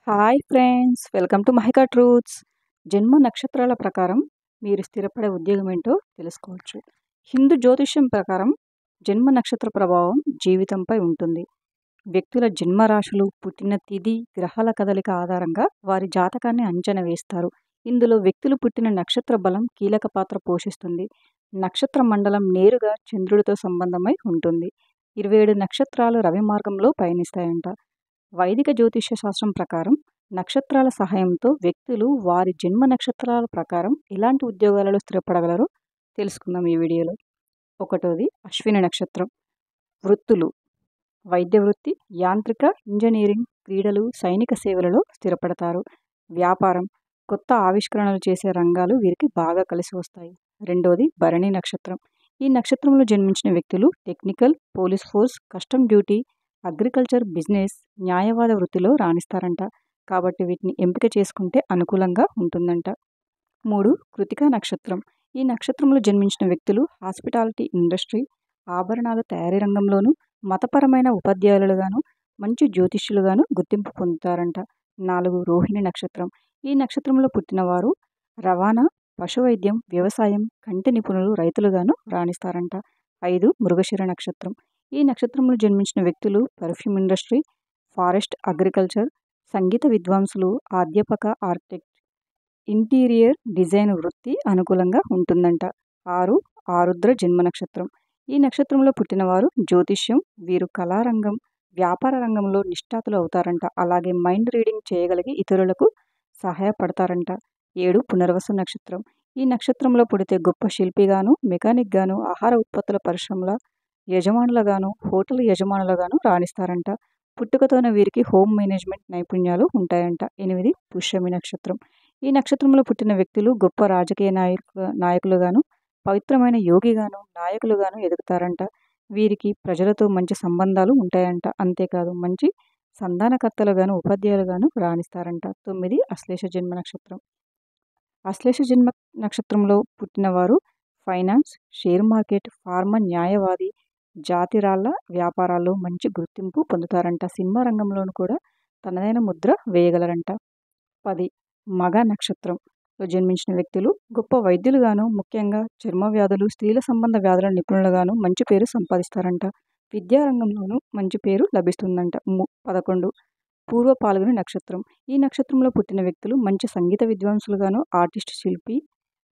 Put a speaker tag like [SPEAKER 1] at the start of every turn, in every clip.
[SPEAKER 1] Hi friends, welcome to Mahika truths. జన్మ నక్షత్రాల ప్రకారం మీరు స్థిరపడే ఉద్యోగం ఏంటో తెలుసుకోవచ్చు. హిందూ జ్యోతిష్యం ప్రకారం జన్మ నక్షత్ర ప్రభావం జీవితంపై ఉంటుంది. వ్యక్తుల జన్మరాశులు, పుట్టిన తిథి, గ్రహాల కదలిక ఆధారంగా వారి జాతకాన్ని అంచనా వేస్తారు. ఇందులో వ్యక్తులు పుట్టిన నక్షత్ర బలం కీలక పాత్ర పోషిస్తుంది. నక్షత్ర మండలం నేరుగా చంద్రుడితో సంబంధమై ఉంటుంది. 27 నక్షత్రాలు రవి మార్గంలో పయనిస్తాయంట. వైదిక జ్యోతిష్య శాస్త్రం ప్రకారం నక్షత్రాల సహాయంతో వ్యక్తులు వారి జన్మ నక్షత్రాల ప్రకారం ఎలాంటి ఉద్యోగాలలో స్థిరపడగలరో తెలుసుకుందాం ఈ వీడియోలో. ఒకటోది అశ్విని నక్షత్రం. వృత్తులు: వైద్య వృత్తి, యాంత్రిక, ఇంజనీరింగ్, క్రీడలు, సైనిక సేవలలో స్థిరపడతారు. వ్యాపారం: కొత్త ఆవిష్కరణలు చేసే రంగాలు వీరికి బాగా కలిసి వస్తాయి. రెండోది భరణి నక్షత్రం. ఈ నక్షత్రంలో జన్మించిన వ్యక్తులు technical, police force, custom duty, agriculture, business, న్యాయవాద వృత్తిలో రాణిస్తారంట. కాబట్టి వీటిని ఎంపిక చేసుకుంటే అనుకూలంగా ఉంటుందంట. 3. కృతికా నక్షత్రం. ఈ నక్షత్రంలో జన్మించిన వ్యక్తులు హాస్పిటాలిటీ ఇండస్ట్రీ, ఆభరణాల తయారీ రంగంలోనూ, మతపరమైన ఉపాధ్యాయులుగాను, మంచి జ్యోతిష్యులుగాను గుర్తింపు పొందుతారంట. 4. రోహిణి నక్షత్రం. ఈ నక్షత్రంలో పుట్టినవారు రవాణా, పశువైద్యం, వ్యవసాయం, కంటి నిపుణులు, రైతులుగాను రాణిస్తారంట. 5. మృగశిర నక్షత్రం. ఈ నక్షత్రంలో జన్మించిన వ్యక్తులు పర్ఫ్యూమ్ ఇండస్ట్రీ, ఫారెస్ట్, అగ్రికల్చర్, సంగీత విద్వాంసులు, అధ్యాపక, ఆర్కిటెక్ట్, ఇంటీరియర్ డిజైన్ వృత్తి అనుకూలంగా ఉంటుందంట. 6. ఆరుద్ర జన్మ నక్షత్రం. ఈ నక్షత్రంలో పుట్టినవారు జ్యోతిష్యం, వీరు కళారంగం, వ్యాపార రంగంలో నిష్ణాతులు అవుతారంట. అలాగే మైండ్ రీడింగ్ చేయగలిగి ఇతరులకు సహాయపడతారంట. 7. పునర్వసు నక్షత్రం. ఈ నక్షత్రంలో పుడితే గొప్ప శిల్పిగాను, మెకానిక్గాను, ఆహార ఉత్పత్తుల పరిశ్రమల యజమానులుగాను, హోటల్ యజమానులుగాను రాణిస్తారంట. పుట్టుకతోనే వీరికి హోమ్ మేనేజ్మెంట్ నైపుణ్యాలు ఉంటాయంట. 8. పుష్యమి నక్షత్రం. ఈ నక్షత్రంలో పుట్టిన వ్యక్తులు గొప్ప రాజకీయ నాయకులుగాను, పవిత్రమైన యోగిగాను, నాయకులుగాను ఎదుగుతారంట. వీరికి ప్రజలతో మంచి సంబంధాలు ఉంటాయంట. అంతేకాదు మంచి సంధానకర్తలుగాను, ఉపాధ్యాయులుగాను రాణిస్తారంట. 9. అశ్లేష జన్మ నక్షత్రం. అశ్లేష జన్మ నక్షత్రంలో పుట్టినవారు ఫైనాన్స్, షేర్ మార్కెట్, ఫార్మా, న్యాయవాది, జాతిరాళ్ల వ్యాపారాల్లో మంచి గుర్తింపు పొందుతారంట. సినిమా రంగంలోనూ కూడా తనదైన ముద్ర వేయగలరంట. 10. మగ నక్షత్రంలో జన్మించిన వ్యక్తులు గొప్ప వైద్యులుగాను, ముఖ్యంగా చర్మ వ్యాధులు, స్త్రీల సంబంధ వ్యాధుల నిపుణులుగాను మంచి పేరు సంపాదిస్తారంట. విద్యారంగంలోనూ మంచి పేరు లభిస్తుందంట. 11. పూర్వ పాల్గొని నక్షత్రం. ఈ నక్షత్రంలో పుట్టిన వ్యక్తులు మంచి సంగీత విద్వాంసులుగాను, ఆర్టిస్ట్, శిల్పి,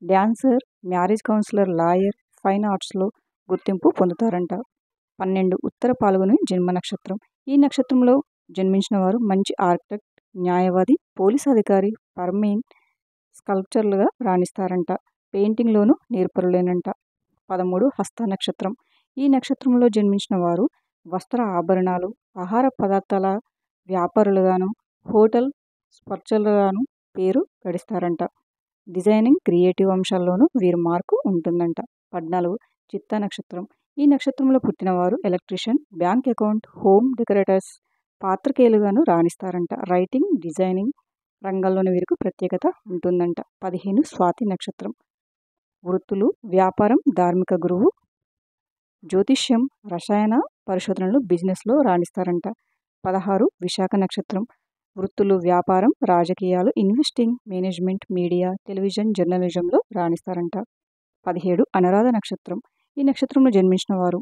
[SPEAKER 1] dancer, marriage counsellor, lawyer, fine ఆర్ట్స్లో గుర్తింపు పొందుతారంట. 12. ఉత్తర పాల్గొని జన్మ నక్షత్రం. ఈ నక్షత్రంలో జన్మించిన వారు మంచి ఆర్కిటెక్ట్, న్యాయవాది, పోలీస్ అధికారి, పర్మనెంట్ స్కల్ప్చర్లుగా రాణిస్తారంట. పెయింటింగ్లోనూ నేర్పరులేనంట. 13. హస్త నక్షత్రం. ఈ నక్షత్రంలో జన్మించిన వారు వస్త్ర ఆభరణాలు, ఆహార పదార్థాల వ్యాపారులుగాను, హోటల్ స్పర్చలుగాను పేరు గడిస్తారంట. డిజైనింగ్, క్రియేటివ్ అంశాల్లోనూ వీరి మార్కు ఉంటుందంట. 14. చిత్త నక్షత్రం. ఈ నక్షత్రంలో పుట్టినవారు electrician, bank account, home decorators, పాత్రికేయులుగాను రాణిస్తారంట. రైటింగ్, డిజైనింగ్ రంగాల్లోని వీరికి ప్రత్యేకత ఉంటుందంట. 15. స్వాతి నక్షత్రం. వృత్తులు: వ్యాపారం, ధార్మిక గురువు, జ్యోతిష్యం, రసాయన పరిశోధనలు, బిజినెస్లో రాణిస్తారంట. 16. విశాఖ నక్షత్రం. వృత్తులు: వ్యాపారం, రాజకీయాలు, ఇన్వెస్టింగ్, మేనేజ్మెంట్, మీడియా, టెలివిజన్, జర్నలిజంలో రాణిస్తారంట. 17. అనురాధ నక్షత్రం. ఈ నక్షత్రంలో జన్మించిన వారు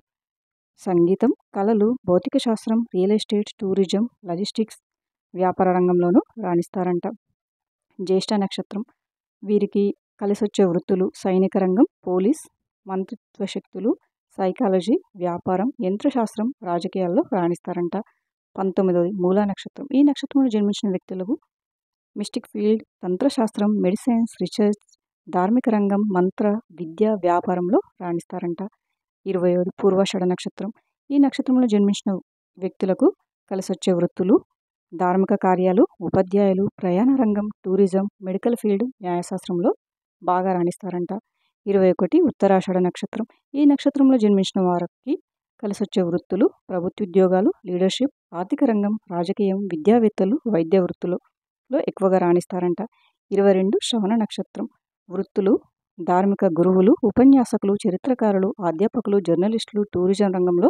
[SPEAKER 1] సంగీతం, కళలు, భౌతిక శాస్త్రం, రియల్ ఎస్టేట్, టూరిజం, లాజిస్టిక్స్, వ్యాపార రంగంలోనూ రాణిస్తారంట. జ్యేష్ఠ నక్షత్రం. వీరికి కలిసొచ్చే వృత్తులు: సైనిక రంగం, పోలీస్, మంత్రిత్వ శక్తులు, సైకాలజీ, వ్యాపారం, యంత్రశాస్త్రం, రాజకీయాల్లో రాణిస్తారంట. 19. మూలా నక్షత్రం. ఈ నక్షత్రంలో జన్మించిన వ్యక్తులకు మిస్టిక్ ఫీల్డ్, తంత్రశాస్త్రం, మెడిసిన్స్, రీసెర్చ్, ధార్మిక రంగం, మంత్ర విద్య, వ్యాపారంలో రాణిస్తారంట. 20. పూర్వాషాఢ నక్షత్రం. ఈ నక్షత్రంలో జన్మించిన వ్యక్తులకు కలిసొచ్చే వృత్తులు: ధార్మిక కార్యాలు, ఉపాధ్యాయులు, ప్రయాణ రంగం, టూరిజం, మెడికల్ ఫీల్డ్, న్యాయశాస్త్రంలో బాగా రాణిస్తారంట. 21. ఉత్తరాషాఢ నక్షత్రం. ఈ నక్షత్రంలో జన్మించిన వారికి కలిసొచ్చే వృత్తులు: ప్రభుత్వోద్యోగాలు, లీడర్షిప్, ఆర్థిక రంగం, రాజకీయం, విద్యావేత్తలు, వైద్య వృత్తులలో ఎక్కువగా రాణిస్తారంట. 22. శ్రవణ నక్షత్రం. వృత్తులు: ధార్మిక గురువులు, ఉపన్యాసకులు, చరిత్రకారులు, అధ్యాపకులు, జర్నలిస్టులు, టూరిజం రంగంలో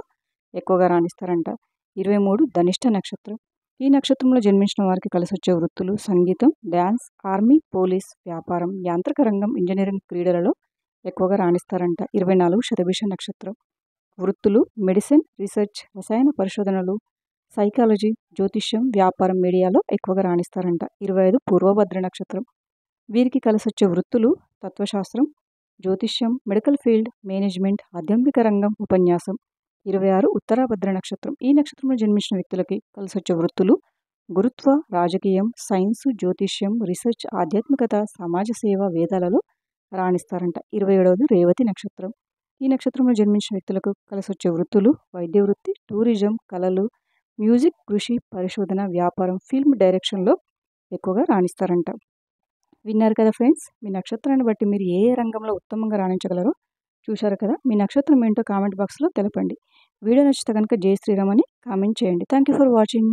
[SPEAKER 1] ఎక్కువగా రాణిస్తారంట. 23. ధనిష్ట నక్షత్రం. ఈ నక్షత్రంలో జన్మించిన వారికి కలిసొచ్చే వృత్తులు సంగీతం, డ్యాన్స్, ఆర్మీ, పోలీస్, వ్యాపారం, యాంత్రిక రంగం, ఇంజనీరింగ్, క్రీడలలో ఎక్కువగా రాణిస్తారంట. 24 శతభిష నక్షత్రం. వృత్తులు మెడిసిన్, రీసెర్చ్, రసాయన పరిశోధనలు, సైకాలజీ, జ్యోతిష్యం, వ్యాపారం, మీడియాలో ఎక్కువగా రాణిస్తారంట. 25 పూర్వభద్ర నక్షత్రం. వీరికి కలిసొచ్చే వృత్తులు తత్వశాస్త్రం, జ్యోతిష్యం, మెడికల్ ఫీల్డ్, మేనేజ్మెంట్, ఆధ్యాత్మిక రంగం, ఉపన్యాసం. 26 ఉత్తరాభద్ర నక్షత్రం. ఈ నక్షత్రంలో జన్మించిన వ్యక్తులకి కలిసొచ్చే వృత్తులు గురుత్వ, రాజకీయం, సైన్స్, జ్యోతిష్యం, రీసెర్చ్, ఆధ్యాత్మికత, సమాజ సేవ, వేదాలలో రాణిస్తారంట. 27 రేవతి నక్షత్రం. ఈ నక్షత్రంలో జన్మించిన వ్యక్తులకు కలిసొచ్చే వృత్తులు వైద్య వృత్తి, టూరిజం, కళలు, మ్యూజిక్, కృషి, పరిశోధన, వ్యాపారం, ఫిల్మ్ డైరెక్షన్లో ఎక్కువగా రాణిస్తారంట. విన్నారు కదా ఫ్రెండ్స్, మీ నక్షత్రాన్ని బట్టి మీరు ఏ ఏ రంగంలో ఉత్తమంగా రాణించగలరో చూశారు కదా. మీ నక్షత్రం ఏంటో కామెంట్ బాక్స్లో తెలపండి. వీడియో నచ్చితే కనుక జై శ్రీరామ్ అని కామెంట్ చేయండి. Thank you for watching.